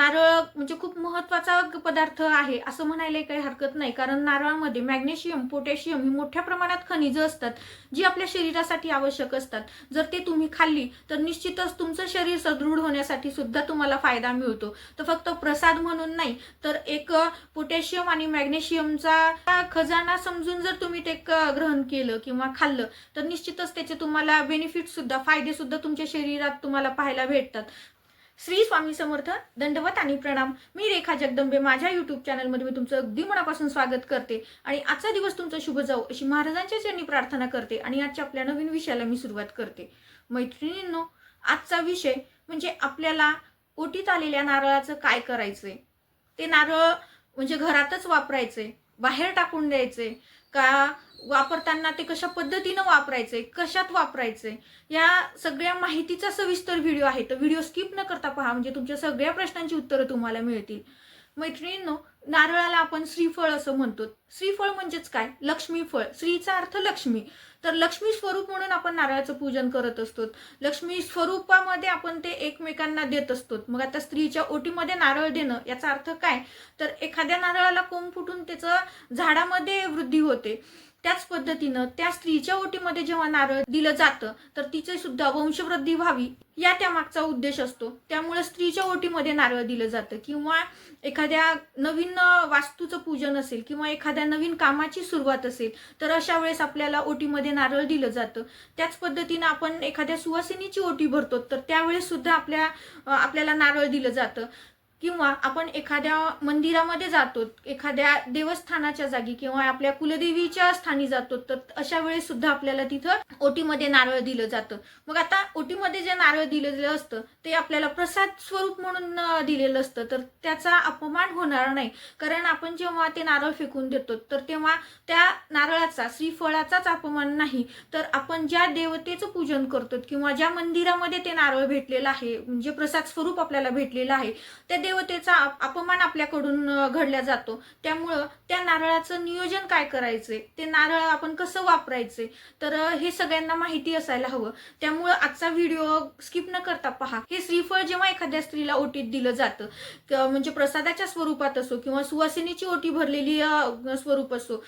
नारळ म्हणजे खूप महत्त्वाचा पदार्थ आहे असं म्हणायला काही हरकत नाही, कारण नारळामध्ये मॅग्नेशियम, पोटॅशियम ही मोठ्या प्रमाणात खनिजं असतात जी आपल्या शरीरासाठी आवश्यक असतात. जर ते तुम्ही खाल्ली तर निश्चितच तुमचं शरीर सदृढ होण्यासाठी सुद्धा तुम्हाला फायदा मिळतो. तर फक्त प्रसाद म्हणून नाही, तर एक पोटॅशियम आणि मॅग्नेशियमचा खजाना समजून जर तुम्ही ते ग्रहण केलं किंवा खाल्लं तर निश्चितच त्याचे तुम्हाला बेनिफिट सुद्धा, फायदे सुद्धा तुमच्या शरीरात तुम्हाला पाहायला भेटतात. श्री स्वामी समर्थ. दंडवत आणि प्रणाम. मी रेखा जगदंबे माझ्या यूट्यूब चॅनलमध्ये मी तुमचं अगदी मनापासून स्वागत करते आणि आजचा दिवस तुमचा शुभ जाऊ अशी महाराजांच्या चरणी प्रार्थना करते आणि आजच्या आपल्या नवीन विषयाला मी सुरुवात करते. मैत्रिणींनो, आजचा विषय म्हणजे आपल्याला ओटीत आलेल्या नारळाचं काय करायचंय. ते नारळ म्हणजे घरातच वापरायचे, बाहेर टाकून द्यायचे का, वापरताना ते कशा पद्धतीनं वापरायचे, कशात वापरायचे, या सगळ्या माहितीचा सविस्तर व्हिडिओ आहे. तर व्हिडिओ स्किप न करता पहा, म्हणजे तुमच्या सगळ्या प्रश्नांची उत्तरं तुम्हाला मिळतील. मैत्रिणींनो, नारळाला आपण श्रीफळ असं म्हणतो. श्रीफळ म्हणजेच काय? लक्ष्मी फळ. श्रीचा अर्थ लक्ष्मी. तर लक्ष्मी स्वरूप म्हणून आपण नारळाचं पूजन करत असतो. लक्ष्मी स्वरूपामध्ये आपण ते एकमेकांना देत असतो. मग आता स्त्रीच्या ओटीमध्ये नारळ देणं याचा अर्थ काय? तर एखाद्या नारळाला कोंब फुटून त्याचं झाडामध्ये वृद्धी होते. त्याच पद्धतीनं त्या स्त्रीच्या ओटीमध्ये जेव्हा नारळ दिलं जातं तर तिचे सुद्धा वंशवृद्धी व्हावी या त्यामागचा उद्देश असतो. त्यामुळे स्त्रीच्या ओटीमध्ये नारळ दिलं जातं. किंवा एखाद्या नवीन वास्तूचं पूजन असेल किंवा एखाद्या नवीन कामाची सुरुवात असेल तर अशा वेळेस आपल्याला ओटीमध्ये नारळ दिलं जातं. त्याच पद्धतीनं आपण एखाद्या सुवासिनीची ओटी भरतो तर त्यावेळेस सुद्धा आपल्याला नारळ दिलं जातं. किंवा आपण एखाद्या मंदिरामध्ये जातो, एखाद्या देवस्थानाच्या जागी किंवा आपल्या कुलदेवीच्या स्थानी जातो तर अशा वेळेस सुद्धा आपल्याला तिथं ओटीमध्ये नारळ दिलं जातं. मग आता ओटीमध्ये जे नारळ दिलेलं असतं ते आपल्याला प्रसाद स्वरूप म्हणून दिलेलं असतं, तर त्याचा अपमान होणार नाही. कारण आपण जेव्हा ते नारळ फेकून देतो तर तेव्हा त्या नारळाचा, श्रीफळाचाच अपमान नाही, तर आपण ज्या देवतेचं पूजन करतो किंवा ज्या मंदिरामध्ये ते नारळ भेटलेलं आहे, म्हणजे प्रसाद स्वरूप आपल्याला भेटलेलं आहे, त्या देवतेचा अपमान आपल्याकडून घडला जातो. त्यामुळं त्या नारळाचं नियोजन काय करायचे, ते नारळ आपण कसं वापरायचे, तर हे सगळ्यांना माहिती असायला हवं. त्यामुळं आजचा व्हिडिओ स्किप न करता पहा. हे श्रीफळ जेव्हा एखाद्या स्त्रीला ओटीत दिलं जातं, म्हणजे प्रसादाच्या स्वरूपात असो किंवा सुवासिनीची ओटी भरलेली स्वरूप असो,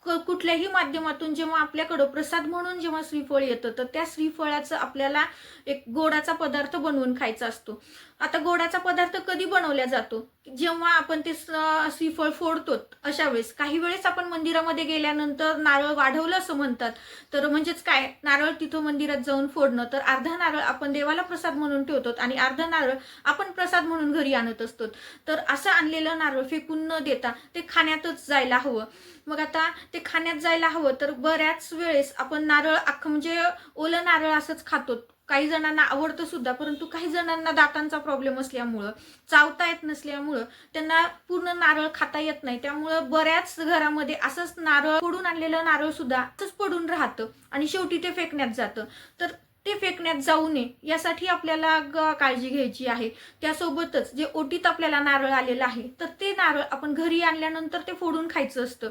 कुठल्याही माध्यमातून जेव्हा आपल्याकडं प्रसाद म्हणून जेव्हा श्रीफळ येतं तर त्या श्रीफळाचं आपल्याला एक गोडाचा पदार्थ बनवून खायचा असतो. आता गोडाचा पदार्थ कधी बनवला जातो? जेव्हा आपण ते श्रीफळ फोडतो अशा वेळेस. काही वेळेस आपण मंदिरामध्ये गेल्यानंतर नारळ वाढवलं असं म्हणतात, तर म्हणजेच काय, नारळ तिथं मंदिरात जाऊन फोडणं. तर अर्धा नारळ आपण देवाला प्रसाद म्हणून ठेवतो आणि अर्धा नारळ आपण प्रसाद म्हणून घरी आणत असतो. तर असं आणलेलं नारळ फेकून न देता ते खाण्यातच जायला हवं. मग आता ते खाण्यात जायला हवं तर बऱ्याच वेळेस आपण नारळ अख्खं म्हणजे ओलं नारळ असंच खातो. काही जणांना आवडतं सुद्धा, परंतु काही जणांना दातांचा प्रॉब्लेम असल्यामुळं, चावता येत नसल्यामुळं त्यांना पूर्ण नारळ खाता येत नाही. त्यामुळं बऱ्याच घरामध्ये असंच नारळ फोडून आणलेलं नारळ सुद्धा असंच पडून राहतं आणि शेवटी ते फेकण्यात जातं. तर ते फेकण्यात जाऊ नये यासाठी आपल्याला काळजी घ्यायची आहे. त्यासोबतच जे ओटीत आपल्याला नारळ आलेलं आहे तर ते नारळ आपण घरी आणल्यानंतर ते फोडून खायचं असतं.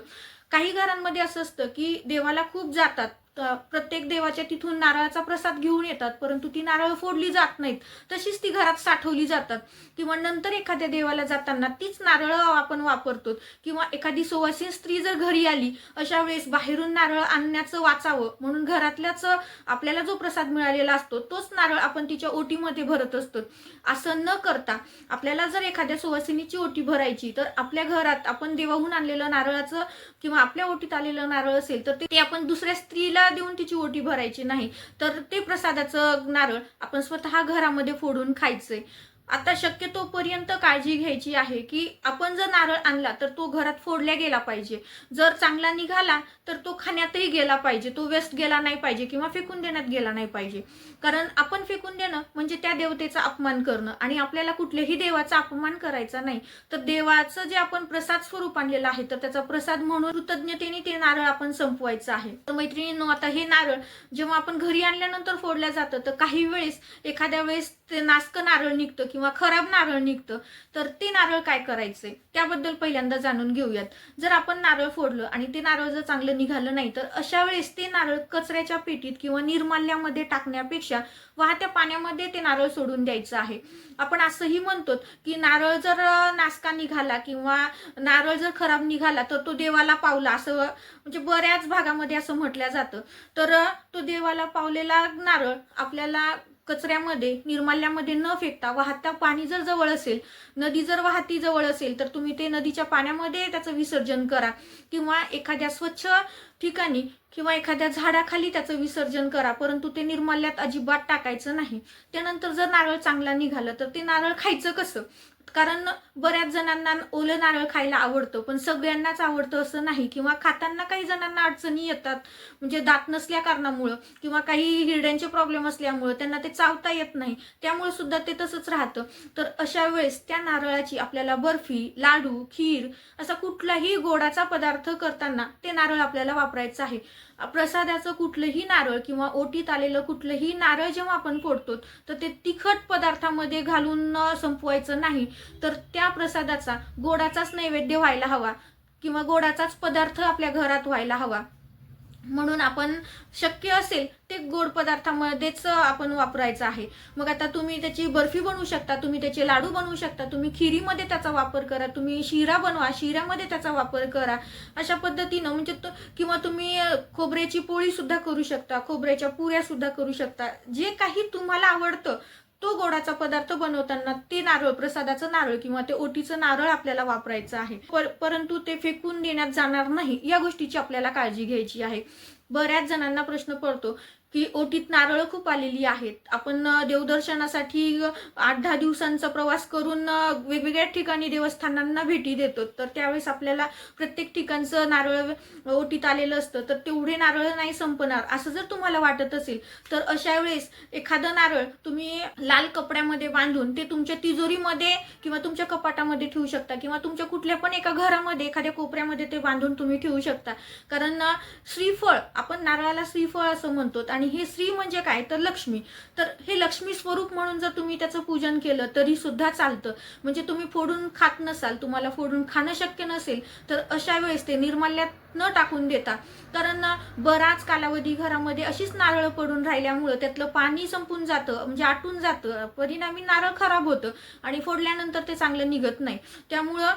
काही घरांमध्ये असं असतं की देवाला खूप जातात, प्रत्येक देवाच्या तिथून नारळाचा प्रसाद घेऊन येतात, परंतु ती नारळ फोडली जात नाहीत, तशीच ती घरात साठवली जातात. किंवा नंतर एखाद्या देवाला जाताना तीच नारळ आपण वापरतो. किंवा एखादी सुवासिन स्त्री जर घरी आली अशा वेळेस बाहेरून नारळ आणण्याचं वाचावं म्हणून घरातल्याच आपल्याला जो प्रसाद मिळालेला असतो तोच नारळ आपण तिच्या ओटीमध्ये भरत असतो. असं न करता आपल्याला जर एखाद्या सुवासिनीची ओटी भरायची तर आपल्या घरात आपण देवाहून आणलेलं नारळाचं किंवा आपल्या ओटीत आलेलं नारळ असेल तर ते आपण दुसऱ्या स्त्रीला देऊन तिची ओटी भरायची नाही, तर ते प्रसादाचं नारळ आपण स्वतः घरामध्ये फोडून खायचंय. आता शक्यतोपर्यंत काळजी घ्यायची आहे की आपण जर नारळ आणला तर तो घरात फोडला गेला पाहिजे. जर चांगला निघाला तर तो खाण्यातही गेला पाहिजे, तो वेस्ट गेला नाही पाहिजे किंवा फेकून देण्यात गेला नाही पाहिजे. कारण आपण फेकून देणं म्हणजे त्या देवतेचा अपमान करणं आणि आपल्याला कुठल्याही देवाचा अपमान करायचा नाही. तर देवाचं जे आपण प्रसाद स्वरूप आणलेलं आहे तर त्याचा प्रसाद म्हणून कृतज्ञतेने ते नारळ आपण संपवायचं आहे. तर मैत्रिणींनो, आता हे नारळ जेव्हा आपण घरी आणल्यानंतर फोडलं जातं तर काही वेळेस एखाद्या वेळेस ते नासकं नारळ निघतं किंवा किंवा खराब नारळ निघतं, तर ते नारळ काय करायचे त्याबद्दल पहिल्यांदा जाणून घेऊयात. जर आपण नारळ फोडलं आणि ते नारळ जर चांगलं निघालं नाही, तर अशा वेळेस ते नारळ कचऱ्याच्या पेटीत किंवा निर्माल्यामध्ये टाकण्यापेक्षा वाहत्या पाण्यामध्ये ते नारळ सोडून द्यायचं आहे. आपण असंही म्हणतो की नारळ जर नासका निघाला किंवा नारळ जर खराब निघाला तर तो देवाला पावला, असं म्हणजे बऱ्याच भागामध्ये असं म्हटलं जातं. तर तो देवाला पावलेला नारळ आपल्याला कचऱ्यामध्ये निर्माल्यामध्ये न फेकता वाहता पाणी जर जवळ असेल, नदी जर वाहती जवळ असेल, तर तुम्ही ते नदीच्या पाण्यामध्ये त्याचं विसर्जन करा किंवा एखाद्या स्वच्छ ठिकाणी किंवा एखाद्या झाडाखाली त्याचं विसर्जन करा, परंतु ते निर्माल्यात अजिबात टाकायचं नाही. त्यानंतर जर नारळ चांगला निघालं तर ते नारळ खायचं कसं? कारण बऱ्याच जणांना ओलं नारळ खायला आवडतं, पण सगळ्यांनाच आवडतं असं नाही, किंवा खाताना काही जणांना अडचणी येतात, म्हणजे दात नसल्या कारणामुळं किंवा काही हिरड्यांचे प्रॉब्लेम असल्यामुळं त्यांना ते चावता येत नाही, त्यामुळे सुद्धा ते तसंच राहतं. तर अशा वेळेस त्या नारळाची आपल्याला बर्फी, लाडू, खीर असा कुठलाही गोडाचा पदार्थ करताना ते नारळ आपल्याला वापरायचं आहे. प्रसादाचं कुठलंही नारळ किंवा ओटीत आलेलं कुठलंही नारळ जेव्हा आपण फोडतो तर ते तिखट पदार्थामध्ये घालून संपवायचं नाही, तर त्या प्रसादाचा गोडाचाच नैवेद्य व्हायला हवा किंवा गोडाचाच पदार्थ आपल्या घरात व्हायला हवा. म्हणून आपण शक्य असेल ते गोड पदार्थामध्येच आपण वापरायचं आहे. मग आता तुम्ही त्याची बर्फी बनवू शकता, तुम्ही त्याचे लाडू बनवू शकता, तुम्ही खिरीमध्ये त्याचा वापर करा, तुम्ही शिरा बनवा, शिऱ्यामध्ये त्याचा वापर करा, अशा पद्धतीनं म्हणजे किंवा तुम्ही खोबऱ्याची पोळी सुद्धा करू शकता, खोबऱ्याच्या पुऱ्या सुद्धा करू शकता. जे काही तुम्हाला आवडतं तो गोडाचा पदार्थ बनवताना ते नारळ, प्रसादाचं नारळ किंवा ते ओटीचं नारळ आपल्याला वापरायचं आहे. परंतु ते फेकून देण्यात जाणार नाही, या गोष्टीची आपल्याला काळजी घ्यायची आहे. बऱ्याच जणांना प्रश्न पडतो की ओटीत नारळ खूप आलेली आहेत, आपण देवदर्शनासाठी 8-10 दिवसांचा प्रवास करून वेगवेगळ्या ठिकाणी देवस्थानांना भेटी देतो, तर त्यावेळेस आपल्याला प्रत्येक ठिकाणचं नारळ ओटीत आलेलं असतं, तर तेवढे नारळ नाही संपणार असं जर तुम्हाला वाटत असेल, तर अशा वेळेस एखादं नारळ तुम्ही लाल कपड्यामध्ये बांधून ते तुमच्या तिजोरीमध्ये किंवा तुमच्या कपाटामध्ये ठेवू शकता किंवा तुमच्या कुठल्या पण एका घरामध्ये एखाद्या कोपऱ्यामध्ये ते बांधून तुम्ही ठेवू शकता. कारण श्रीफळ, आपण नारळाला श्रीफळ असं म्हणतो, आणि हे श्री म्हणजे काय तर लक्ष्मी, तर हे लक्ष्मी स्वरूप म्हणून जर तुम्ही त्याचं पूजन केलं तरी सुद्धा चालतं. म्हणजे तुम्ही फोडून खात नसाल, तुम्हाला फोडून खाणं शक्य नसेल, तर अशा वेळेस ते निर्माल्यात न टाकून देता, कारण बराच कालावधी घरामध्ये अशीच नारळ पडून राहिल्यामुळं त्यातलं पाणी संपून जातं, म्हणजे आटून जातं, परिणामी नारळ खराब होतं आणि फोडल्यानंतर ते चांगलं निघत नाही. त्यामुळं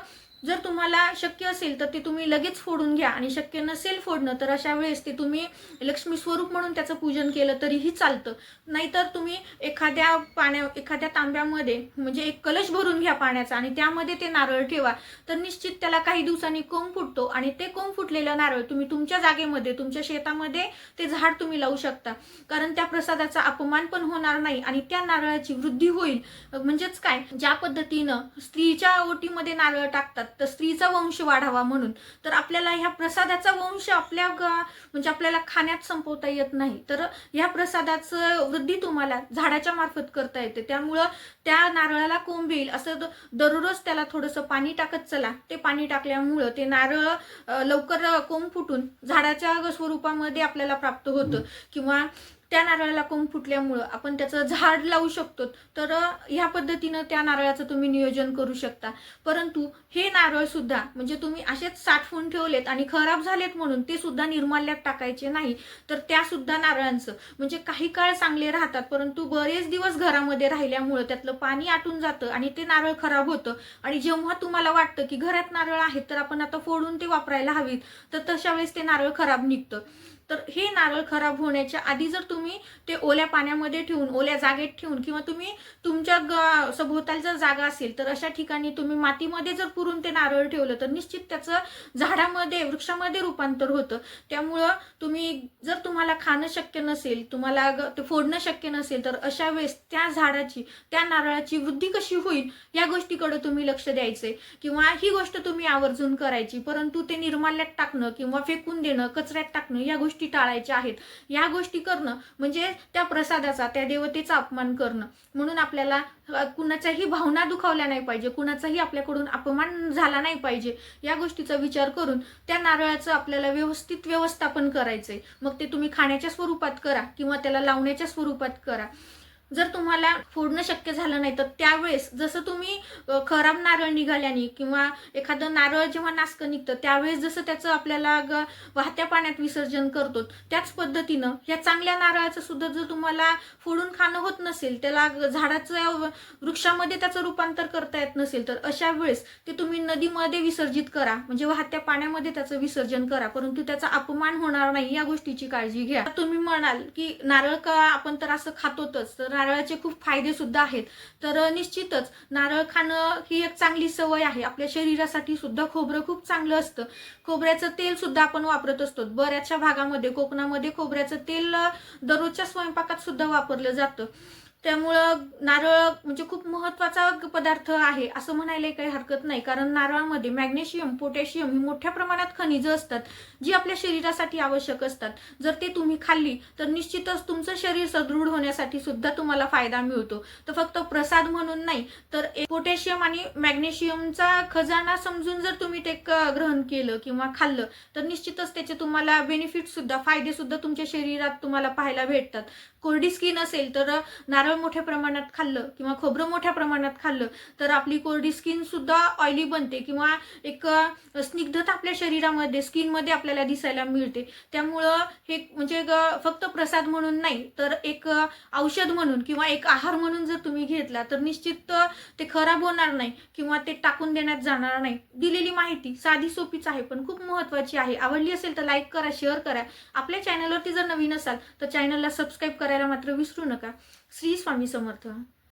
जर तुम्हाला शक्य असेल तर ते तुम्ही लगेच फोडून घ्या, आणि शक्य नसेल फोडणं तर अशा वेळेस ते तुम्ही लक्ष्मी स्वरूप म्हणून त्याचं पूजन केलं तरीही चालतं. नाहीतर तुम्ही एखाद्या तांब्यामध्ये म्हणजे एक कलश भरून घ्या पाण्याचा आणि त्यामध्ये ते नारळ ठेवा, तर निश्चित त्याला काही दिवसांनी कोंब फुटतो आणि ते कोंब फुटलेलं नारळ तुम्ही तुमच्या जागेमध्ये, तुमच्या शेतामध्ये ते झाड तुम्ही लावू शकता. कारण त्या प्रसादाचा अपमान पण होणार नाही आणि त्या नारळाची वृद्धी होईल. म्हणजेच काय, ज्या पद्धतीनं स्त्रीच्या ओटीमध्ये नारळ टाकतात तर स्त्रीचा वंश वाढावा म्हणून, तर आपल्याला ह्या प्रसादाचा वंश म्हणजे आपल्याला खाण्यात संपवता येत नाही, तर ह्या प्रसादाचं वृद्धी तुम्हाला झाडाच्या मार्फत करता येते. त्यामुळं त्या नारळाला कोंब येईल असं दररोज त्याला थोडंसं पाणी टाकत चला. ते पाणी टाकल्यामुळं ते नारळ लवकर कोंब फुटून झाडाच्या स्वरूपामध्ये आपल्याला प्राप्त होतं, किंवा त्या नारळाला कोंब फुटल्यामुळं आपण त्याचं झाड लावू शकतो. तर ह्या पद्धतीनं त्या नारळाचं तुम्ही नियोजन करू शकता. परंतु हे नारळ सुद्धा म्हणजे तुम्ही असेच साठवून ठेवलेत आणि खराब झालेत म्हणून ते सुद्धा निर्माल्यात टाकायचे नाही, तर त्या सुद्धा नारळांचं म्हणजे काही काळ चांगले राहतात, परंतु बरेच दिवस घरामध्ये राहिल्यामुळं त्यातलं पाणी आटून जातं आणि ते नारळ खराब होतं. आणि जेव्हा तुम्हाला वाटतं की घरात नारळ आहेत तर आपण आता फोडून ते वापरायला हवीत, तर तशा वेळेस ते नारळ खराब निघतं. तर हे नारळ खराब होण्याच्या आधी जर तुम्ही ते ओल्या पाण्यामध्ये ठेवून, ओल्या जागेत ठेवून, किंवा तुम्ही तुमच्या सभोवताल जर जागा असेल तर अशा ठिकाणी तुम्ही मातीमध्ये जर पुरून ते नारळ ठेवलं तर निश्चित त्याचं झाडामध्ये, वृक्षामध्ये रूपांतर होतं. त्यामुळं जर तुम्हाला खाणं शक्य नसेल, तुम्हाला ते फोडणं शक्य नसेल, तर अशा वेळेस त्या झाडाची, त्या नारळाची वृद्धी कशी होईल या गोष्टीकडे तुम्ही लक्ष द्यायचे, किंवा ही गोष्ट तुम्ही आवर्जून करायची. परंतु ते निर्माल्यात टाकणं किंवा फेकून देणं, कचऱ्यात टाकणं या गोष्टी टाळायच्या आहेत. या गोष्टी करणं म्हणजे त्या प्रसादाचा, त्या देवतेचा अपमान करणं. म्हणून आपल्याला कुणाच्याही भावना दुखावल्या नाही पाहिजे, कुणाचाही आपल्याकडून अपमान झाला नाही पाहिजे, या गोष्टीचा विचार करून त्या नारळाचं आपल्याला व्यवस्थित व्यवस्थापन करायचंय. मग ते तुम्ही खाण्याच्या स्वरूपात करा किंवा त्याला लावण्याच्या स्वरूपात करा. जर तुम्हाला फोडणं शक्य झालं नाही तर त्यावेळेस जसं तुम्ही खराब नारळ निघाल्याने किंवा एखादं नारळ जेव्हा नासकं निघतं त्यावेळेस जसं त्याचं आपल्याला वाहत्या पाण्यात विसर्जन करतो त्याच पद्धतीनं या चांगल्या नारळाचं सुद्धा जर तुम्हाला फोडून खाणं होत नसेल, त्याला झाडाचं वृक्षामध्ये त्याचं रूपांतर करता येत नसेल, तर अशा वेळेस ते तुम्ही नदीमध्ये विसर्जित करा, म्हणजे वाहत्या पाण्यामध्ये त्याचं विसर्जन करा, परंतु त्याचा अपमान होणार नाही या गोष्टीची काळजी घ्या. तुम्ही म्हणाल की नारळ का आपण तर असं खातोच, तर नारळाचे खूप फायदे सुद्धा आहेत. तर निश्चितच नारळ खाणं ही एक चांगली सवय आहे. आपल्या शरीरासाठी सुद्धा खोबरं खूप चांगलं असतं. खोबऱ्याचं तेल सुद्धा आपण वापरत असतो. बऱ्याचशा भागामध्ये कोकणामध्ये खोबऱ्याचं तेल दररोजच्या स्वयंपाकात सुद्धा वापरलं जातं. त्यामुळं नारळ म्हणजे खूप महत्त्वाचा पदार्थ आहे असं म्हणायला काही हरकत नाही, कारण नारळामध्ये मॅग्नेशियम, पोटॅशियम ही मोठ्या प्रमाणात खनिजं असतात जी आपल्या शरीरासाठी आवश्यक असतात. जर ते तुम्ही खाल्ली तर निश्चितच तुमचं शरीर सदृढ होण्यासाठी सुद्धा तुम्हाला फायदा मिळतो. तर फक्त प्रसाद म्हणून नाही, तर पोटॅशियम आणि मॅग्नेशियमचा खजाना समजून जर तुम्ही ते ग्रहण केलं किंवा खाल्लं तर निश्चितच त्याचे तुम्हाला बेनिफिट सुद्धा, फायदे सुद्धा तुमच्या शरीरात तुम्हाला पाहायला भेटतात. कोरडी स्किन असेल तर नारळ मोठ्या प्रमाणात खाल्लं किंवा खोबरं मोठ्या प्रमाणात खाल्लं तर आपली कोरडी स्किन सुद्धा ऑइली बनते किंवा एक स्निग्धता आपल्या शरीरामध्ये, स्किनमध्ये आपल्याला दिसायला मिळते. त्यामुळं हे म्हणजे फक्त प्रसाद म्हणून नाही तर एक औषध म्हणून किंवा एक आहार म्हणून जर तुम्ही घेतला तर निश्चित ते खराब होणार नाही किंवा ते टाकून देण्यात जाणार नाही. दिलेली माहिती साधी सोपीच आहे पण खूप महत्त्वाची आहे. आवडली असेल तर लाईक करा, शेअर करा. आपल्या चॅनलवरती जर नवीन असाल तर चॅनलला सबस्क्राईब करायला मात्र विसरू नका. श्री स्वामी समर्थ.